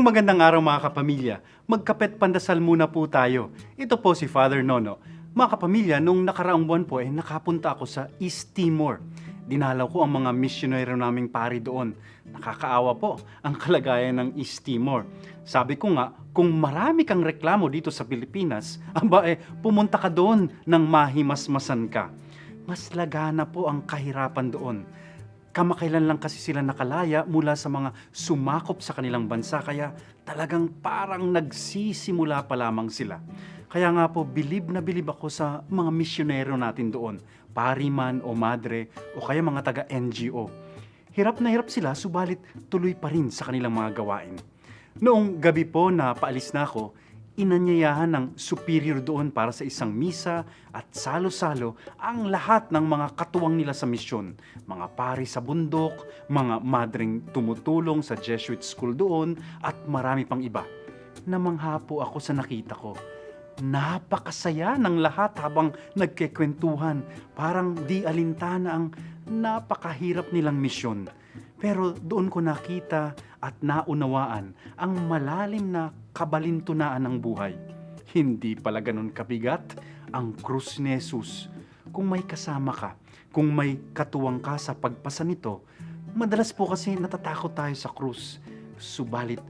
Magandang araw mga kapamilya. Magkapet pandasal muna po tayo. Ito po si Father Nono. Mga kapamilya, nung nakaraang buwan po nakapunta ako sa East Timor. Dinalaw ko ang mga misyonero naming pari doon. Nakakaawa po ang kalagayan ng East Timor. Sabi ko nga, kung marami kang reklamo dito sa Pilipinas, pumunta ka doon nang mahimasmasan ka. Mas lagana po ang kahirapan doon. Kamakailan lang kasi sila nakalaya mula sa mga sumakop sa kanilang bansa, kaya talagang parang nagsisimula pa lamang sila. Kaya nga po, bilib na bilib ako sa mga misyonero natin doon, pari man o madre o kaya mga taga-NGO. Hirap na hirap sila, subalit tuloy pa rin sa kanilang mga gawain. Noong gabi po na paalis na ako, inanyayahan ng superior doon para sa isang misa at salo-salo ang lahat ng mga katuwang nila sa misyon. Mga pari sa bundok, mga madring tumutulong sa Jesuit school doon at marami pang iba. Namangha po ako sa nakita ko. Napakasaya ng lahat habang nagkikwentuhan. Parang di alintana ang napakahirap nilang misyon. Pero doon ko nakita at naunawaan ang malalim na kabalintunaan ng buhay. Hindi pala ganun kabigat ang krus ni Jesus. Kung may kasama ka, kung may katuwang ka sa pagpasa nito, madalas po kasi natatakot tayo sa krus. Subalit,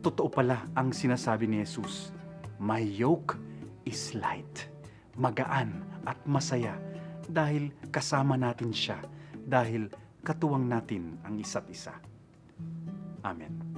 totoo pala ang sinasabi ni Jesus. My yoke is light, magaan at masaya dahil kasama natin siya, dahil katuwang natin ang isa't isa. Amen.